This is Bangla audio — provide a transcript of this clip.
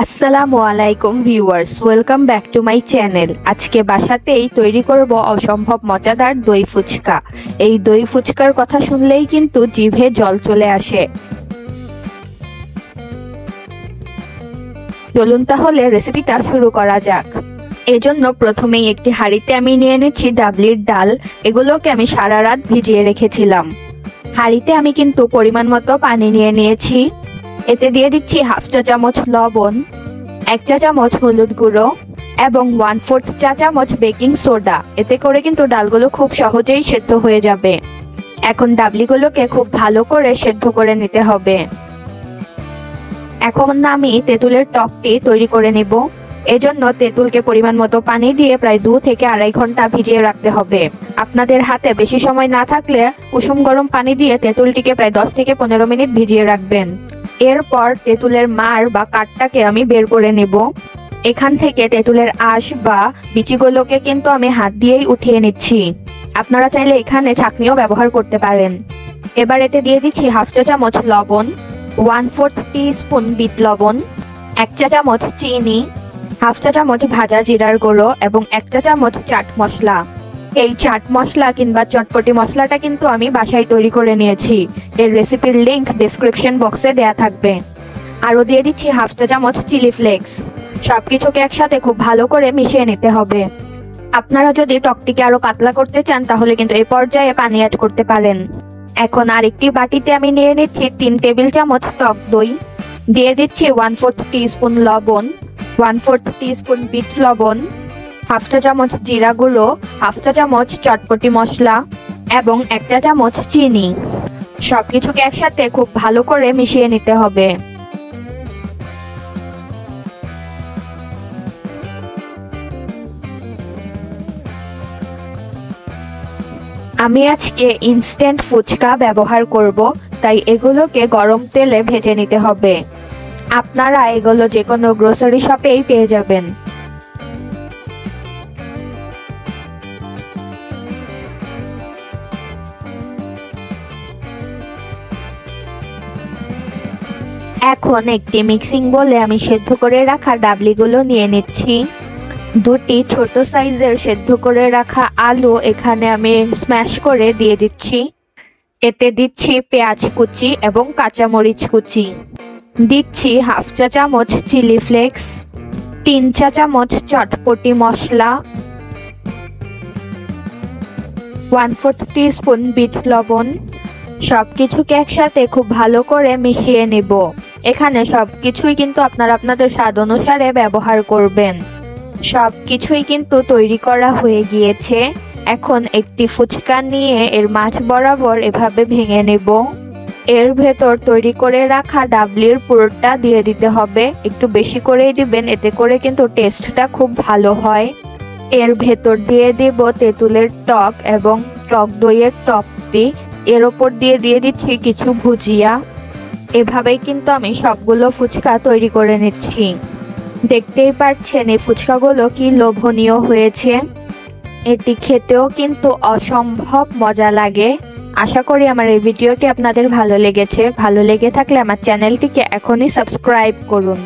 আসসালামু আলাইকুম viewers, welcome back to my channel. আজকে বাসাতেই তৈরি করব অসম্ভব মজাদার দই ফুচকা। এই দই ফুচকার কথা শুনলেই কিন্তু জিভে জল চলে আসে। চলুন তাহলে রেসিপিটা শুরু করা যাক। এজন্য প্রথমেই একটি হাঁড়িতে আমি নিয়ে নিচ্ছি ডাবলির ডাল। এগুলোকে আমি সারা রাত ভিজিয়ে রেখেছিলাম। হাঁড়িতে আমি কিন্তু পরিমাণ মতো পানি নিয়ে নিয়েছি। এতে দিয়ে দিচ্ছি হাফ চা চামচ লবণ, 1 চা চামচ হলুদ গুঁড়ো এবং 1/4 চা চামচ বেকিং সোডা। এতে করে কিন্তু ডালগুলো খুব সহজেই সেদ্ধ হয়ে যাবে। এখন ডাবলিগুলোকে খুব ভালো করে সেদ্ধ করে নিতে হবে। এখন আমি তেঁতুলের টকটি তৈরি করে নেব। এজন্য তেঁতুলকে পরিমাণ মতো পানি দিয়ে প্রায় 2 থেকে 2.5 ঘন্টা ভিজিয়ে রাখতে হবে। আপনাদের হাতে বেশি সময় না থাকলে কুসুম গরম পানি দিয়ে তেঁতুলটিকে প্রায় 10 থেকে 15 মিনিট ভিজিয়ে রাখবেন। এরপর তেঁতুলের মাড় বা কাঠটাকে আমি বের করে নেব। এখান থেকে তেঁতুলের আঁশ বা বিচিগুলোকে কিন্তু আমি হাত দিয়েই উঠিয়ে নিচ্ছি। আপনারা চাইলে এখানে ছাঁকনিও ব্যবহার করতে পারেন। এবার এতে দিয়ে দিচ্ছি হাফ চা চামচ লবণ, 1/4 টিস্পুন বিট লবণ, 1 চা চামচ চিনি, হাফ চা চামচ ভাজা জিরার গুঁড়ো এবং 1 চা চামচ চাট মশলা। এই চাট মশলা কিংবা চটপটি মশলাটা কিন্তু আমি বাসায় তৈরি করে নিয়েছি। এর রেসিপির লিংক ডেসক্রিপশন বক্সে দেয়া থাকবে। আরও দিয়ে দিচ্ছি হাফ চা চামচ চিলি ফ্লেক্স। সবকিছুকে একসাথে খুব ভালো করে মিশিয়ে নিতে হবে। আপনারা যদি টকটিকে আরো পাতলা করতে চান তাহলে কিন্তু এই পর্যায়ে পানি অ্যাড করতে পারেন। এখন আরেকটি বাটিতে আমি নিয়ে নিচ্ছি 3 টেবিল চামচ টক দই। দিয়ে দিচ্ছি 1/4 টিস্পুন লবণ, 1/4 টিস্পুন বিট লবণ, হাফ চা চামচ জিরা গুঁড়ো, হাফ চা চামচ চটপটি মশলা এবং 1 চা চামচ চিনি। সবকিছুকে একসাথে খুব ভালো করে মিশিয়ে নিতে হবে। আমি আজকে ইনস্ট্যান্ট ফুচকা ব্যবহার করব, তাই এগুলোকে গরম তেলে ভেজে নিতে হবে। আপনারা এগুলো যে কোনো গ্রোসারি শপেই পেয়ে যাবেন। এখন একটি মিক্সিং বোলে আমি সেদ্ধ করে রাখা ডাবলিগুলো নিয়ে নিচ্ছি। 2টি ছোট সাইজের সেদ্ধ করে রাখা আলু এখানে আমি স্ম্যাশ করে দিয়ে দিচ্ছি। এতে দিচ্ছি পেঁয়াজ কুচি এবং কাঁচামরিচ কুচি। দিচ্ছি হাফ চা চামচ চিলি ফ্লেক্স, 3 চা চামচ চটপটি মশলা, 1/4 টিস্পুন বিট লবণ। সবকিছুকে একসাথে খুব ভালো করে মিশিয়ে নেব। এখানে সবকিছুই কিন্তু আপনারা আপনাদের স্বাদ অনুসারে ব্যবহার করবেন। সবকিছুই কিন্তু তৈরি করা হয়ে গিয়েছে। এখন একটি ফুচকা নিয়ে এর মাঝ বরাবর এভাবে ভেঙে নেব। এর ভেতর তৈরি করে রাখা ডাবলির পুরোটা দিয়ে দিতে হবে। একটু বেশি করেই দিবেন, এতে করে কিন্তু টেস্টটা খুব ভালো হয়। এর ভেতর দিয়ে দেব তেঁতুলের টক এবং টক দইয়ের টকটি। এর ওপর দিয়ে দিচ্ছি কিছু ভুজিয়া। এভাবেই কিন্তু আমি সবগুলো ফুচকা তৈরি করে নিচ্ছি। দেখতেই পাচ্ছেন এই ফুচকাগুলো কি লোভনীয় হয়েছে। এটি খেতেও কিন্তু অসম্ভব মজা লাগে। আশা করি আমার এই ভিডিওটি আপনাদের ভালো লেগেছে। ভালো লেগে থাকলে আমার চ্যানেলটিকে এখনই সাবস্ক্রাইব করুন।